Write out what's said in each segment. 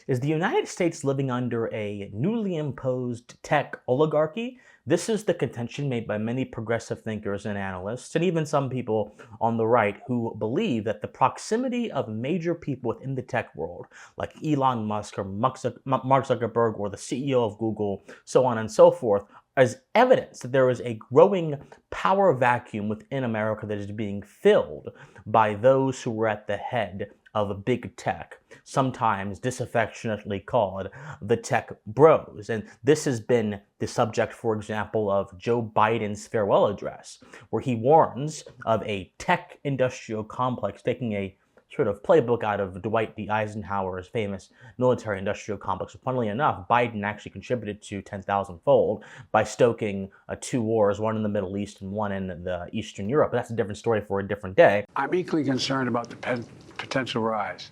Is the United States living under a newly imposed tech oligarchy? This is the contention made by many progressive thinkers and analysts, and even some people on the right who believe that the proximity of major people within the tech world, like Elon Musk or Mark Zuckerberg or the CEO of Google, so on and so forth, is evidence that there is a growing power vacuum within America that is being filled by those who are at the head of big tech, sometimes disaffectionately called the tech bros. And this has been the subject, for example, of Joe Biden's farewell address, where he warns of a tech industrial complex, taking a sort of playbook out of Dwight D. Eisenhower's famous military industrial complex. Funnily enough, Biden actually contributed to 10,000-fold by stoking two wars, one in the Middle East and one in the Eastern Europe. But that's a different story for a different day. I'm equally concerned about the potential rise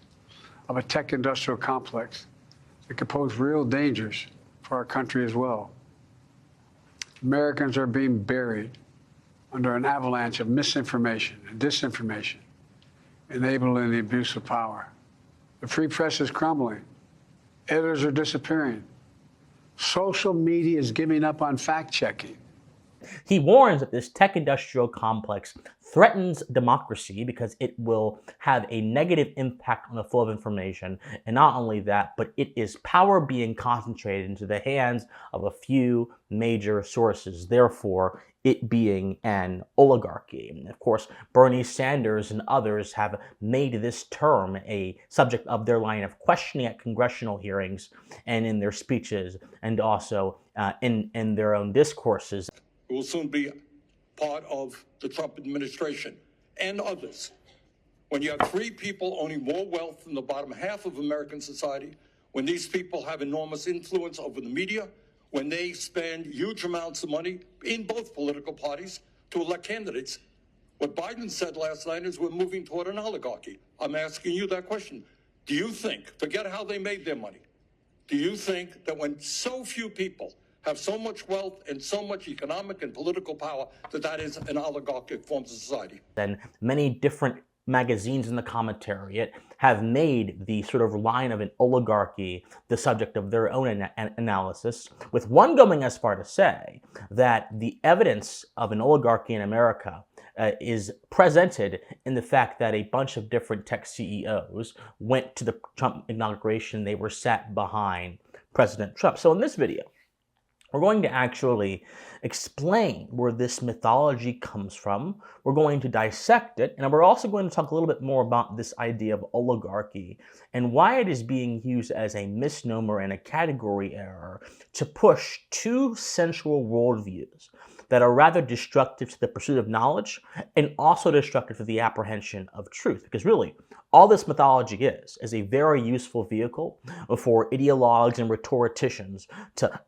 of a tech industrial complex that could pose real dangers for our country as well. Americans are being buried under an avalanche of misinformation and disinformation, enabling the abuse of power. The free press is crumbling. Editors are disappearing. Social media is giving up on fact-checking. He warns that this tech industrial complex threatens democracy because it will have a negative impact on the flow of information. And not only that, but it is power being concentrated into the hands of a few major sources, therefore it being an oligarchy. And of course, Bernie Sanders and others have made this term a subject of their line of questioning at congressional hearings and in their speeches, and also in their own discourses. Who will soon be part of the Trump administration and others. When you have three people owning more wealth than the bottom half of American society, when these people have enormous influence over the media, when they spend huge amounts of money in both political parties to elect candidates, what Biden said last night is we're moving toward an oligarchy. I'm asking you that question. Do you think, forget how they made their money, do you think that when so few people have so much wealth and so much economic and political power that is an oligarchic form of society? And many different magazines in the commentariat have made the sort of line of an oligarchy the subject of their own analysis, with one going as far to say that the evidence of an oligarchy in America is presented in the fact that a bunch of different tech CEOs went to the Trump inauguration. They were sat behind President Trump. So in this video, we're going to actually explain where this mythology comes from. We're going to dissect it, and we're also going to talk a little bit more about this idea of oligarchy and why it is being used as a misnomer and a category error to push two sensual worldviews that are rather destructive to the pursuit of knowledge and also destructive to the apprehension of truth. Because really, all this mythology is a very useful vehicle for ideologues and rhetoricians to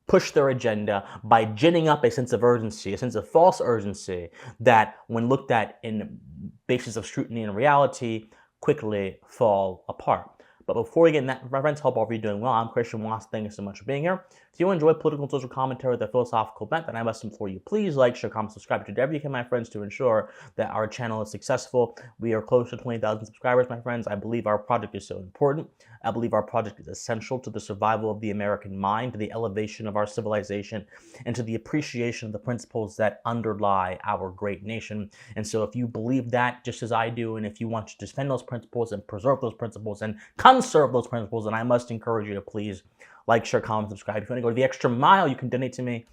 push their agenda by ginning up a sense of urgency, a sense of false urgency that, when looked at in basis of scrutiny and reality, quickly fall apart. But before we get in that, my friends, hope all of you are doing well. I'm Christian Wass. Thank you so much for being here. If you enjoy political and social commentary with a philosophical bent, then I must implore you, please like, share, comment, subscribe to whatever you can, my friends, to ensure that our channel is successful. We are close to 20,000 subscribers, my friends. I believe our project is so important. I believe our project is essential to the survival of the American mind, to the elevation of our civilization, and to the appreciation of the principles that underlie our great nation. And so if you believe that just as I do, and if you want to defend those principles and preserve those principles and conserve those principles, then I must encourage you to please like, share, comment, subscribe. If you want to go the extra mile, you can donate to me.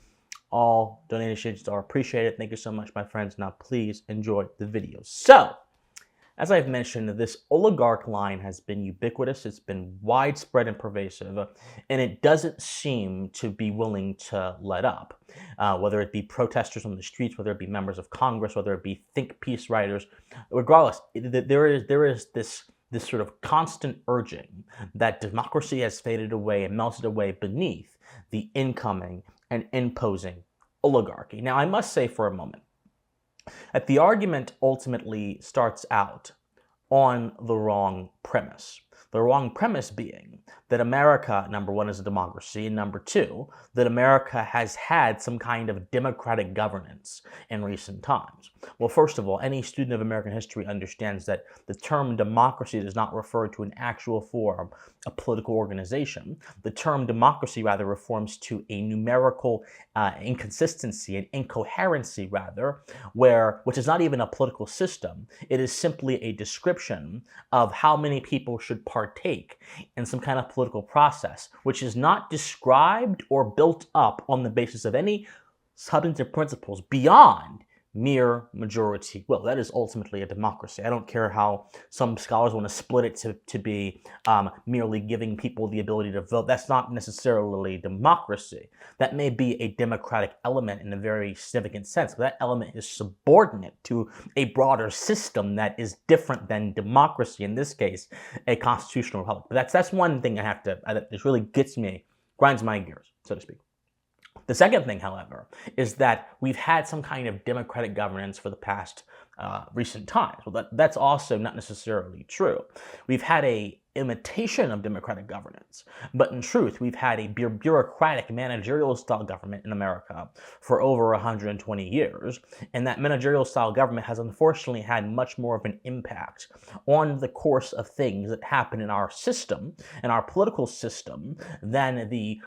All donations are appreciated. Thank you so much, my friends. Now, please enjoy the video. So, as I've mentioned, this oligarch line has been ubiquitous. It's been widespread and pervasive, and it doesn't seem to be willing to let up. Whether it be protesters on the streets, whether it be members of Congress, whether it be think piece writers, regardless, there is this sort of constant urging that democracy has faded away and melted away beneath the incoming and imposing oligarchy. Now, I must say for a moment that the argument ultimately starts out on the wrong premise. The wrong premise being that America, number one, is a democracy, and number two, that America has had some kind of democratic governance in recent times. Well, first of all, any student of American history understands that the term democracy does not refer to an actual form of political organization. The term democracy rather refers to a numerical inconsistency and incoherency, rather, which is not even a political system. It is simply a description of how many people should partake in some kind of political process, which is not described or built up on the basis of any substantive principles beyond mere majority will. That is ultimately a democracy. I don't care how some scholars want to split it to be merely giving people the ability to vote. That's not necessarily democracy. That may be a democratic element in a very significant sense, but that element is subordinate to a broader system that is different than democracy, in this case, a constitutional republic. But that's one thing that just really grinds my gears, so to speak. The second thing, however, is that we've had some kind of democratic governance for the past recent times. Well, that's also not necessarily true. We've had an imitation of democratic governance, but in truth, we've had a bureaucratic managerial style government in America for over 120 years, and that managerial style government has unfortunately had much more of an impact on the course of things that happen in our system, in our political system, than the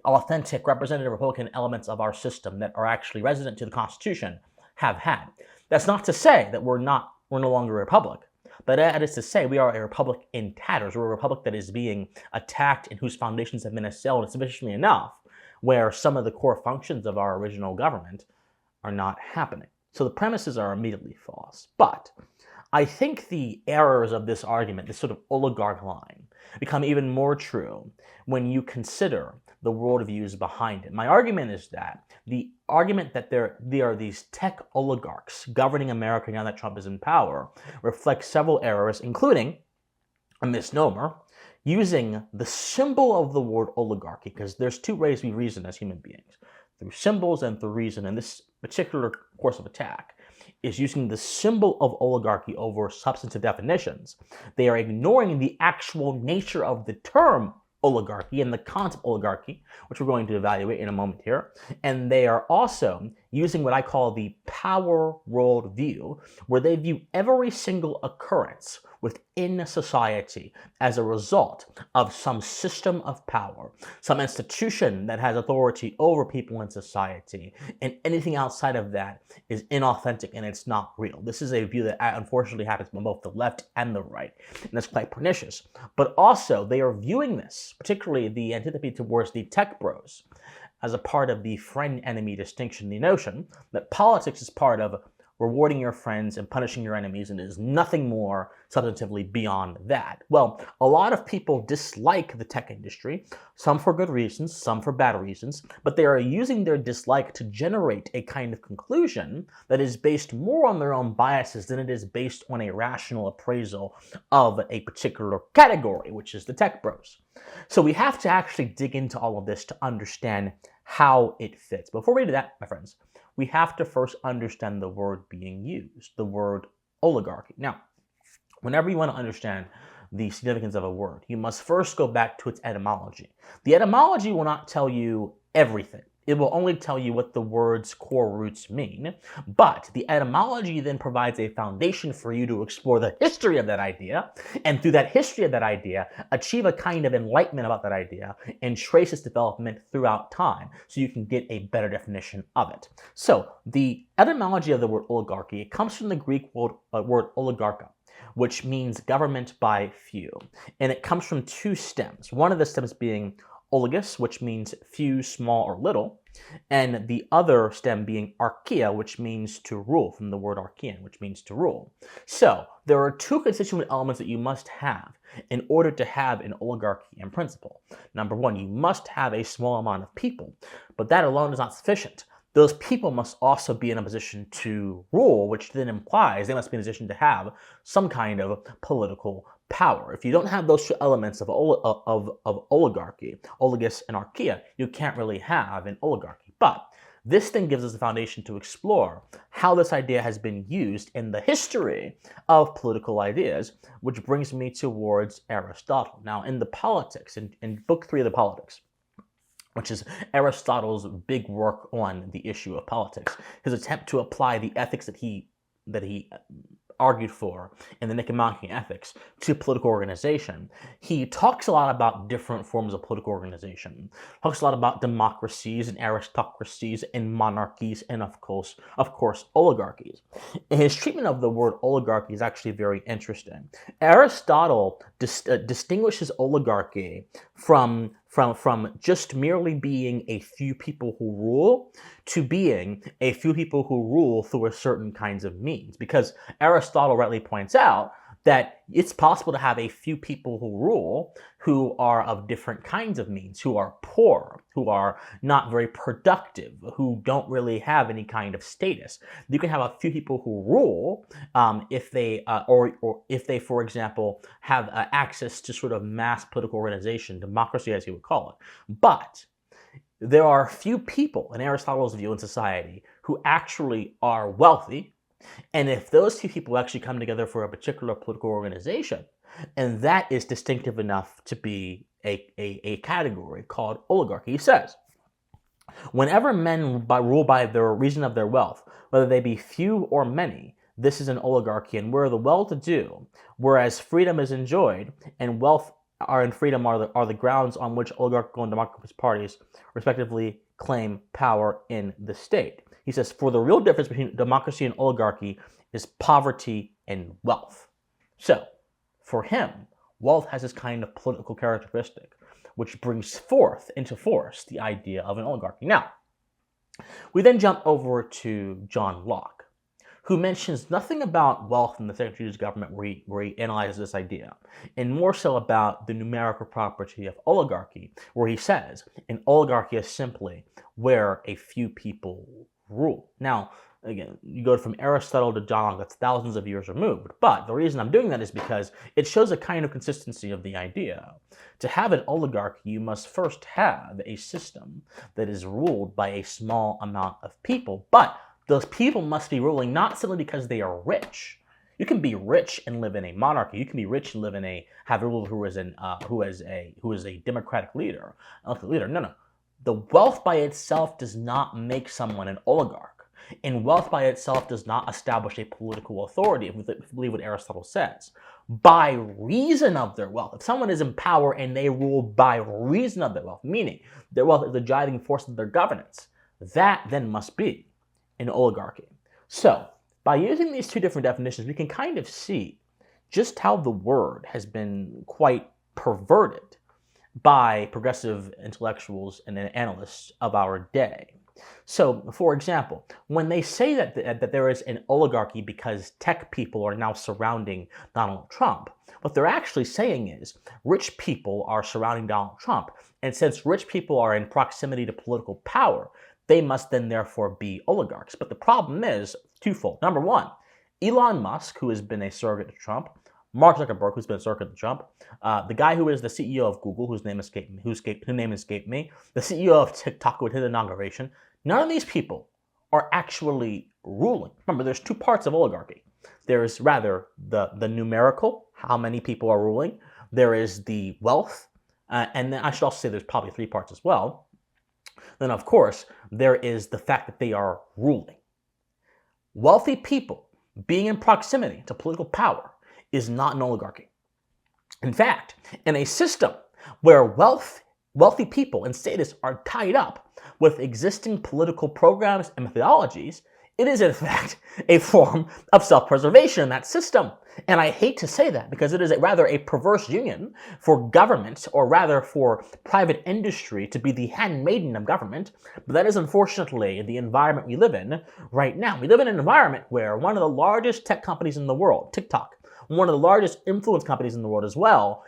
authentic representative Republican elements of our system that are actually resident to the Constitution have had. That's not to say that we're no longer a republic, but that is to say we are a republic in tatters. We're a republic that is being attacked and whose foundations have been assailed sufficiently enough where some of the core functions of our original government are not happening. So the premises are immediately false. But I think the errors of this argument, this sort of oligarch line, become even more true when you consider the worldviews behind it. My argument is that the argument that there are these tech oligarchs governing America now that Trump is in power reflects several errors, including a misnomer, using the symbol of the word oligarchy, because there's two ways we reason as human beings, through symbols and through reason, and this particular course of attack is using the symbol of oligarchy over substantive definitions. They are ignoring the actual nature of the term oligarchy and the concept of oligarchy, which we're going to evaluate in a moment here. And they are also using what I call the power worldview, where they view every single occurrence within society as a result of some system of power, some institution that has authority over people in society, and anything outside of that is inauthentic and it's not real. This is a view that unfortunately happens on both the left and the right, and that's quite pernicious. But also, they are viewing this, particularly the antipathy towards the tech bros, as a part of the friend-enemy distinction, the notion that politics is part of rewarding your friends and punishing your enemies, and is nothing more substantively beyond that. Well, a lot of people dislike the tech industry, some for good reasons, some for bad reasons, but they are using their dislike to generate a kind of conclusion that is based more on their own biases than it is based on a rational appraisal of a particular category, which is the tech bros. So we have to actually dig into all of this to understand how it fits. Before we do that, my friends, we have to first understand the word being used, the word oligarchy. Now, whenever you want to understand the significance of a word, you must first go back to its etymology. The etymology will not tell you everything. It will only tell you what the word's core roots mean, but the etymology then provides a foundation for you to explore the history of that idea, and through that history of that idea, achieve a kind of enlightenment about that idea and trace its development throughout time so you can get a better definition of it. So the etymology of the word oligarchy, it comes from the Greek word oligarcha, which means government by few, and it comes from two stems. One of the stems being oligus, which means few, small, or little, and the other stem being archaea, which means to rule, from the word archaean, which means to rule. So there are two constituent elements that you must have in order to have an oligarchy in principle. Number one, you must have a small amount of people, but that alone is not sufficient. Those people must also be in a position to rule, which then implies they must be in a position to have some kind of political power. If you don't have those two elements of oligarchy, oligus and archaea, you can't really have an oligarchy. But This then gives us a foundation to explore how this idea has been used in the history of political ideas, which brings me towards Aristotle. Now, in the Politics, in Book 3 of the Politics, which is Aristotle's big work on the issue of politics, his attempt to apply the ethics that he argued for in the Nicomachean Ethics to political organization. He talks a lot about different forms of political organization. Talks a lot about democracies and aristocracies and monarchies and of course oligarchies. And his treatment of the word oligarchy is actually very interesting. Aristotle distinguishes oligarchy from just merely being a few people who rule to being a few people who rule through a certain kinds of means. Because Aristotle rightly points out that it's possible to have a few people who rule who are of different kinds of means, who are poor, who are not very productive, who don't really have any kind of status. You can have a few people who rule if they, for example, have access to sort of mass political organization, democracy as you would call it. But there are few people in Aristotle's view in society who actually are wealthy. And if those two people actually come together for a particular political organization, and that is distinctive enough to be a category called oligarchy. He says, whenever men rule by the reason of their wealth, whether they be few or many, this is an oligarchy, and where the well-to-do, whereas freedom is enjoyed, and wealth and freedom are the grounds on which oligarchical and democratic parties respectively claim power in the state. He says, for the real difference between democracy and oligarchy is poverty and wealth. So, for him, wealth has this kind of political characteristic, which brings forth into force the idea of an oligarchy. Now, we then jump over to John Locke, who mentions nothing about wealth in the Secretary of Government where he analyzes this idea, and more so about the numerical property of oligarchy, where he says an oligarchy is simply where a few people rule. Now, again, you go from Aristotle to John Locke, that's thousands of years removed. But the reason I'm doing that is because it shows a kind of consistency of the idea. To have an oligarchy, you must first have a system that is ruled by a small amount of people. But those people must be ruling not simply because they are rich. You can be rich and live in a monarchy. You can be rich and have a ruler who is a democratic leader. No. The wealth by itself does not make someone an oligarch. And wealth by itself does not establish a political authority, if we believe what Aristotle says. By reason of their wealth. If someone is in power and they rule by reason of their wealth, meaning their wealth is the driving force of their governance, that then must be an oligarchy. So, by using these two different definitions, we can kind of see just how the word has been quite perverted by progressive intellectuals and analysts of our day. So, for example, when they say that there is an oligarchy because tech people are now surrounding Donald Trump, what they're actually saying is rich people are surrounding Donald Trump, and since rich people are in proximity to political power, they must then therefore be oligarchs. But the problem is twofold. Number one, Elon Musk, who has been a surrogate to Trump, Mark Zuckerberg, who's been a surrogate to Trump, the guy who is the CEO of Google, whose name escaped me, the CEO of TikTok who attended the inauguration, none of these people are actually ruling. Remember, there's two parts of oligarchy. There is rather the numerical, how many people are ruling. There is the wealth, and then I should also say there's probably three parts as well. Then, of course, there is the fact that they are ruling. Wealthy people being in proximity to political power is not an oligarchy. In fact, in a system where wealthy people and status are tied up with existing political programs and methodologies, it is in fact a form of self-preservation in that system. And I hate to say that because it is rather a perverse union for government, or rather for private industry, to be the handmaiden of government. But that is unfortunately the environment we live in right now. We live in an environment where one of the largest tech companies in the world, TikTok, one of the largest influence companies in the world as well,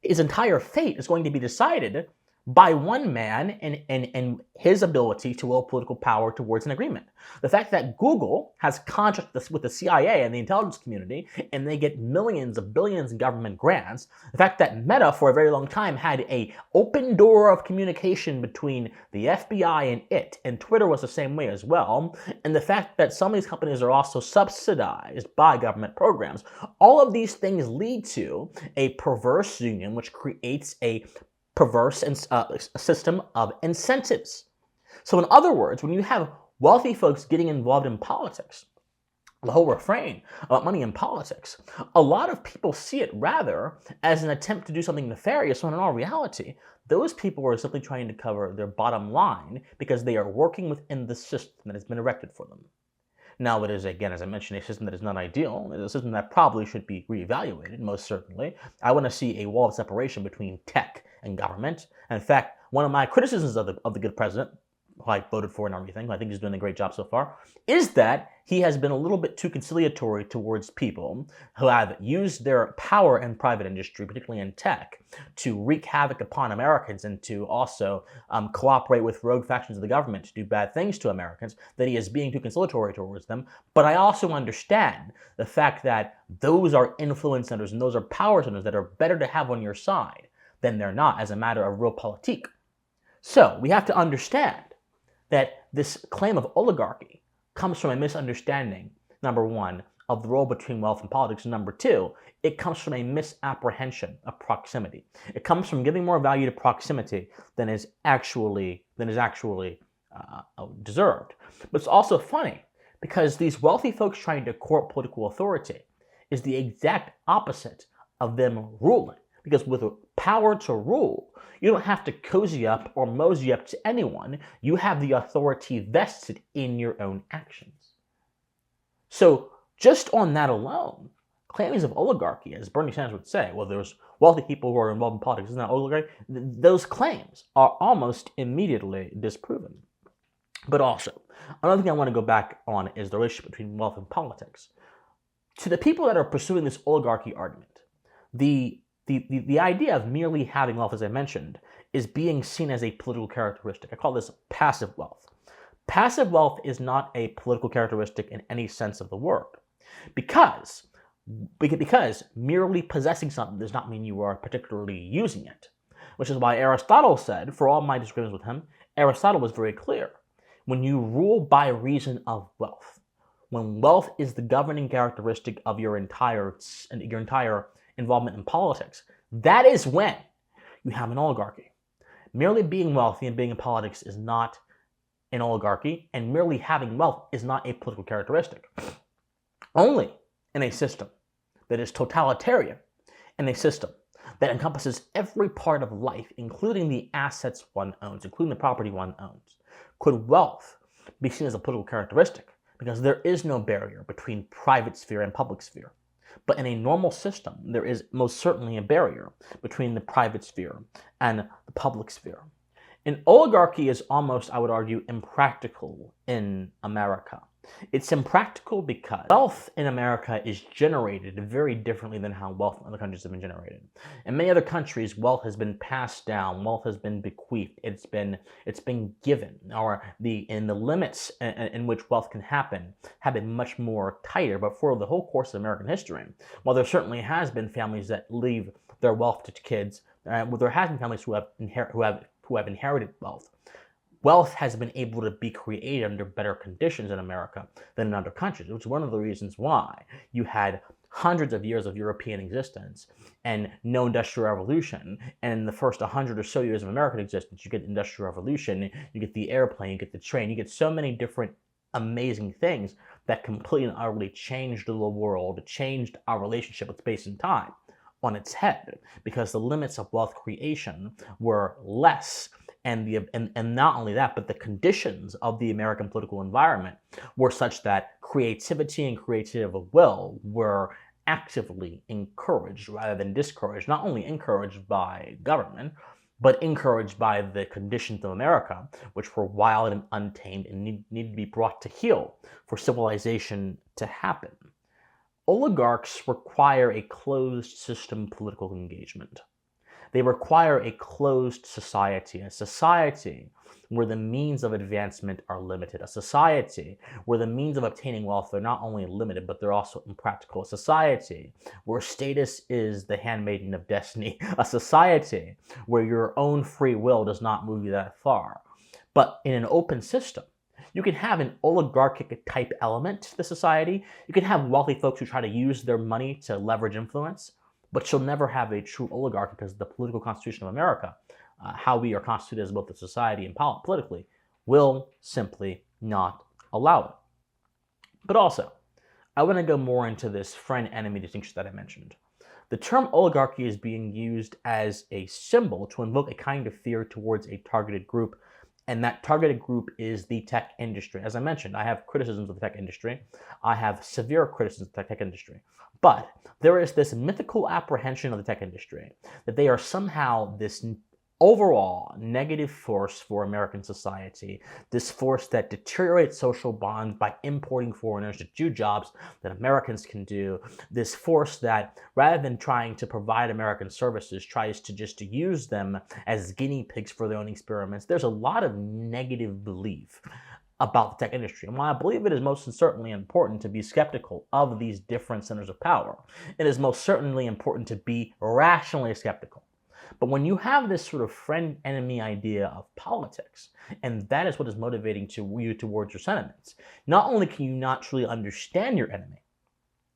its entire fate is going to be decided by one man and his ability to wield political power towards an agreement. The fact that Google has contracts with the CIA and the intelligence community, and they get millions of billions in government grants. The fact that Meta, for a very long time, had an open door of communication between the FBI and it, and Twitter was the same way as well. And the fact that some of these companies are also subsidized by government programs. All of these things lead to a perverse union, which creates a perverse system of incentives. So in other words, when you have wealthy folks getting involved in politics, the whole refrain about money in politics, a lot of people see it rather as an attempt to do something nefarious, when in all reality, those people are simply trying to cover their bottom line because they are working within the system that has been erected for them. Now, it is, again, as I mentioned, a system that is not ideal. It is a system that probably should be reevaluated, most certainly. I want to see a wall of separation between tech and government. And in fact, one of my criticisms of the good president, who I voted for and everything, who I think he's doing a great job so far, is that he has been a little bit too conciliatory towards people who have used their power in private industry, particularly in tech, to wreak havoc upon Americans and to also cooperate with rogue factions of the government to do bad things to Americans, that he is being too conciliatory towards them. But I also understand the fact that those are influence centers and those are power centers that are better to have on your side than they're not as a matter of real politique. So we have to understand that this claim of oligarchy comes from a misunderstanding, number one, of the role between wealth and politics, and number two, it comes from a misapprehension of proximity. It comes from giving more value to proximity than is actually deserved. But it's also funny because these wealthy folks trying to court political authority is the exact opposite of them ruling. Because with power to rule, you don't have to cozy up or mosey up to anyone. You have the authority vested in your own actions. So just on that alone, claims of oligarchy, as Bernie Sanders would say, well, there's wealthy people who are involved in politics, isn't that oligarchy? Those claims are almost immediately disproven. But also, another thing I want to go back on is the relationship between wealth and politics. To the people that are pursuing this oligarchy argument, the idea of merely having wealth, as I mentioned, is being seen as a political characteristic. I call this passive wealth. Passive wealth is not a political characteristic in any sense of the word, because merely possessing something does not mean you are particularly using it, which is why Aristotle said, for all my disagreements with him, Aristotle was very clear. When you rule by reason of wealth, when wealth is the governing characteristic of your entire involvement in politics, that is when you have an oligarchy. Merely being wealthy and being in politics is not an oligarchy, and merely having wealth is not a political characteristic. Only in a system that is totalitarian, in a system that encompasses every part of life, including the assets one owns, including the property one owns, could wealth be seen as a political characteristic, because there is no barrier between private sphere and public sphere. But in a normal system, there is most certainly a barrier between the private sphere and the public sphere. An oligarchy is almost, I would argue, impractical in America. It's impractical because wealth in America is generated very differently than how wealth in other countries have been generated. In many other countries, wealth has been passed down, wealth has been bequeathed, it's been given, or the limits in which wealth can happen have been much more tighter. But for the whole course of American history, while there certainly has been families that leave their wealth to kids, there has been families who have inherited wealth. Wealth has been able to be created under better conditions in America than in other countries, which is one of the reasons why you had hundreds of years of European existence and no industrial revolution. And in the first 100 or so years of American existence, you get the industrial revolution, you get the airplane, you get the train, you get so many different amazing things that completely and utterly changed the world, changed our relationship with space and time on its head, because the limits of wealth creation were less. And not only that, but the conditions of the American political environment were such that creativity and creative will were actively encouraged rather than discouraged. Not only encouraged by government, but encouraged by the conditions of America, which were wild and untamed and need to be brought to heel for civilization to happen. Oligarchs require a closed system political engagement. They require a closed society, a society where the means of advancement are limited, a society where the means of obtaining wealth are not only limited, but they're also impractical, a society where status is the handmaiden of destiny, a society where your own free will does not move you that far. But in an open system, you can have an oligarchic type element to the society. You can have wealthy folks who try to use their money to leverage influence, but you'll never have a true oligarchy because the political constitution of America, how we are constituted as both a society and politically, will simply not allow it. But also, I want to go more into this friend-enemy distinction that I mentioned. The term oligarchy is being used as a symbol to invoke a kind of fear towards a targeted group, and that targeted group is the tech industry. As I mentioned, I have criticisms of the tech industry. I have severe criticisms of the tech industry. But there is this mythical apprehension of the tech industry that they are somehow this overall negative force for American society, this force that deteriorates social bonds by importing foreigners to do jobs that Americans can do, this force that, rather than trying to provide American services, tries to just use them as guinea pigs for their own experiments. There's a lot of negative belief about the tech industry. And while I believe it is most certainly important to be skeptical of these different centers of power, it is most certainly important to be rationally skeptical. But when you have this sort of friend-enemy idea of politics, and that is what is motivating you towards your sentiments, not only can you not truly understand your enemy,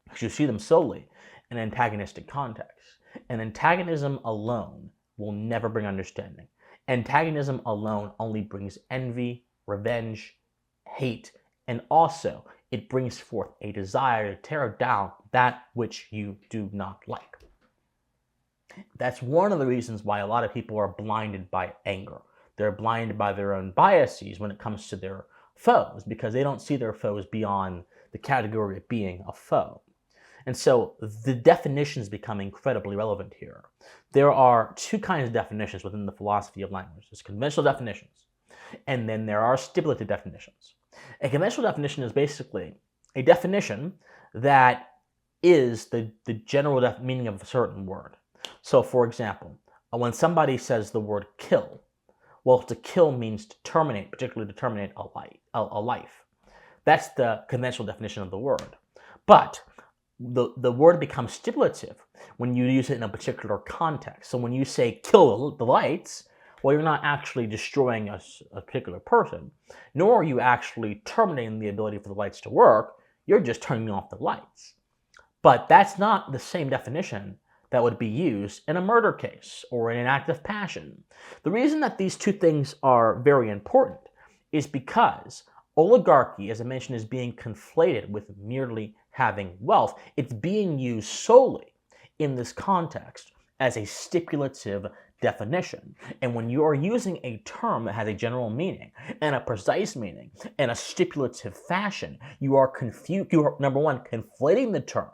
because you see them solely in an antagonistic context, and antagonism alone will never bring understanding. Antagonism alone only brings envy, revenge, hate, and also it brings forth a desire to tear down that which you do not like. That's one of the reasons why a lot of people are blinded by anger. They're blinded by their own biases when it comes to their foes, because they don't see their foes beyond the category of being a foe. And so the definitions become incredibly relevant here. There are two kinds of definitions within the philosophy of language. There's conventional definitions, and then there are stipulative definitions. A conventional definition is basically a definition that is the general meaning of a certain word. So, for example, when somebody says the word kill, well, to kill means to terminate, particularly to terminate a life. That's the conventional definition of the word. But the word becomes stipulative when you use it in a particular context. So when you say kill the lights, well, you're not actually destroying a particular person, nor are you actually terminating the ability for the lights to work. You're just turning off the lights. But that's not the same definition that would be used in a murder case or in an act of passion. The reason that these two things are very important is because oligarchy, as I mentioned, is being conflated with merely having wealth. It's being used solely in this context as a stipulative definition. And when you are using a term that has a general meaning and a precise meaning in a stipulative fashion, you are number one, conflating the term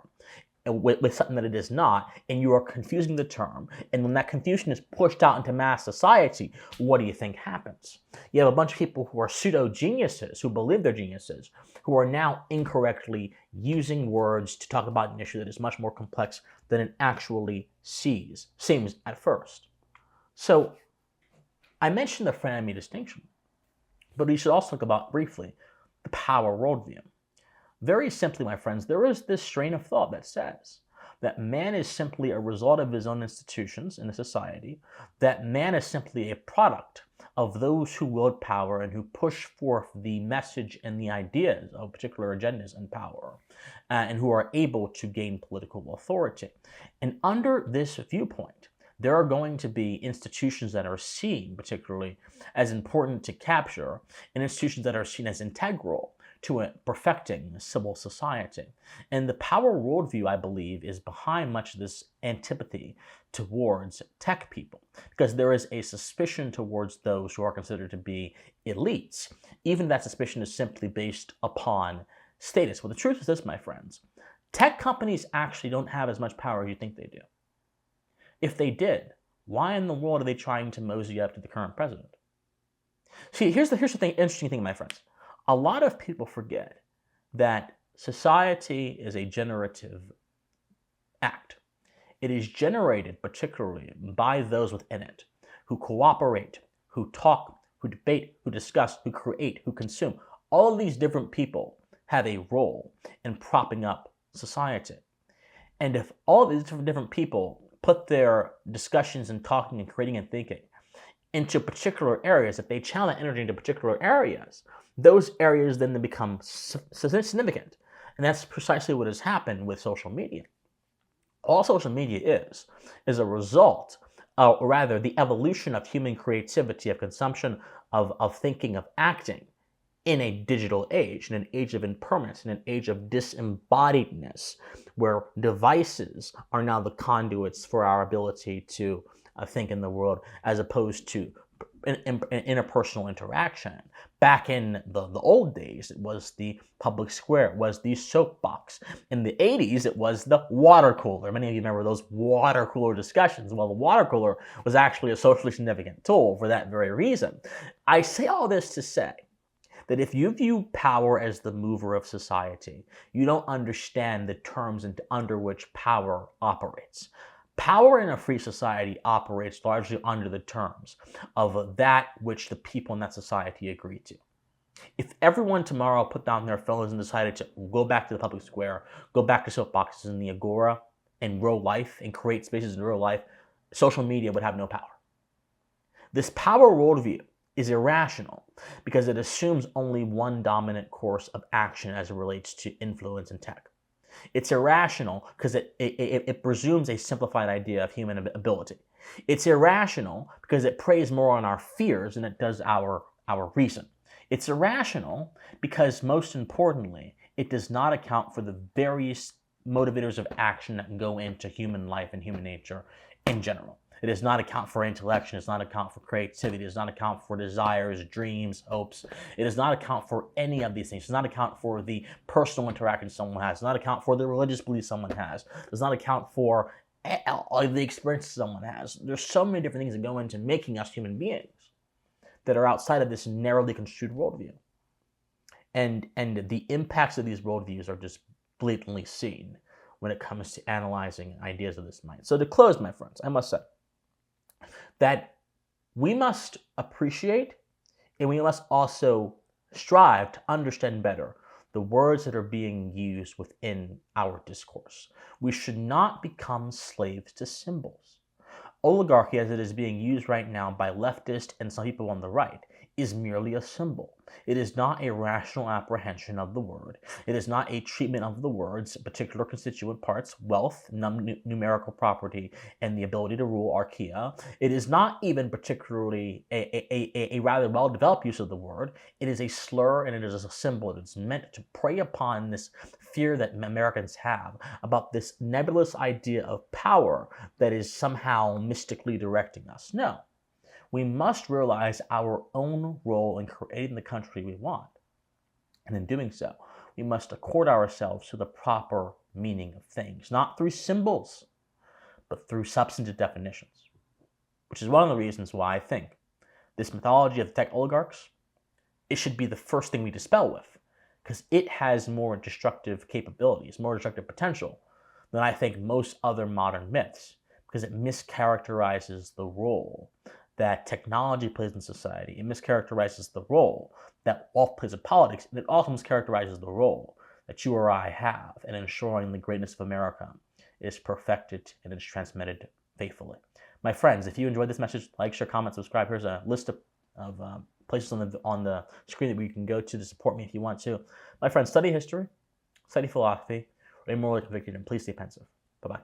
with something that it is not, and you are confusing the term. And when that confusion is pushed out into mass society, what do you think happens? You have a bunch of people who are pseudo-geniuses, who believe they're geniuses, who are now incorrectly using words to talk about an issue that is much more complex than it actually seems at first. So, I mentioned the friend-enemy distinction, but we should also talk about, briefly, the power worldview. Very simply, my friends, there is this strain of thought that says that man is simply a result of his own institutions in a society, that man is simply a product of those who wield power and who push forth the message and the ideas of particular agendas and power, and who are able to gain political authority. And under this viewpoint, there are going to be institutions that are seen particularly as important to capture, and institutions that are seen as integral to perfecting civil society. And the power worldview, I believe, is behind much of this antipathy towards tech people, because there is a suspicion towards those who are considered to be elites. Even that suspicion is simply based upon status. Well, the truth is this, my friends. Tech companies actually don't have as much power as you think they do. If they did, why in the world are they trying to mosey up to the current president? See, here's the interesting thing, my friends. A lot of people forget that society is a generative act. It is generated particularly by those within it who cooperate, who talk, who debate, who discuss, who create, who consume. All of these different people have a role in propping up society. And if all of these different people put their discussions and talking and creating and thinking into particular areas, if they channel that energy into particular areas, those areas then become significant. And that's precisely what has happened with social media. All social media is a result, or rather the evolution of human creativity, of consumption, of thinking, of acting in a digital age, in an age of impermanence, in an age of disembodiedness, where devices are now the conduits for our ability to think in the world, as opposed to interpersonal interaction. Back in the old days, it was the public square, it was the soapbox. In the 80s, it was the water cooler. Many of you remember those water cooler discussions. Well, the water cooler was actually a socially significant tool for that very reason. I say all this to say that if you view power as the mover of society, you don't understand the terms under which power operates. Power in a free society operates largely under the terms of that which the people in that society agree to. If everyone tomorrow put down their phones and decided to go back to the public square, go back to soapboxes in the agora in real life and create spaces in real life, social media would have no power. This power worldview is irrational because it assumes only one dominant course of action as it relates to influence and tech. It's irrational because it presumes a simplified idea of human ability. It's irrational because it preys more on our fears than it does our reason. It's irrational because, most importantly, it does not account for the various motivators of action that go into human life and human nature in general. It does not account for intellection. It does not account for creativity. It does not account for desires, dreams, hopes. It does not account for any of these things. It does not account for the personal interaction someone has. It does not account for the religious beliefs someone has. It does not account for all the experiences someone has. There's so many different things that go into making us human beings that are outside of this narrowly construed worldview. And the impacts of these worldviews are just blatantly seen when it comes to analyzing ideas of this mind. So to close, my friends, I must say that we must appreciate and we must also strive to understand better the words that are being used within our discourse. We should not become slaves to symbols. Oligarchy, as it is being used right now by leftists and some people on the right, is merely a symbol. It is not a rational apprehension of the word. It is not a treatment of the word's particular constituent parts, wealth, numerical property, and the ability to rule archaea. It is not even particularly a rather well-developed use of the word. It is a slur and it is a symbol. It's meant to prey upon this fear that Americans have about this nebulous idea of power that is somehow mystically directing us. No. We must realize our own role in creating the country we want. And in doing so, we must accord ourselves to the proper meaning of things, not through symbols, but through substantive definitions. Which is one of the reasons why I think this mythology of the tech oligarchs, it should be the first thing we dispel with, because it has more destructive capabilities, more destructive potential than I think most other modern myths, because it mischaracterizes the role that technology plays in society. It mischaracterizes the role that wealth plays in politics, and it also mischaracterizes the role that you or I have in ensuring the greatness of America is perfected and is transmitted faithfully. My friends, if you enjoyed this message, like, share, comment, subscribe. Here's a list of places on the screen that you can go to support me if you want to. My friends, study history, study philosophy, remain morally convicted, and please stay pensive. Bye-bye.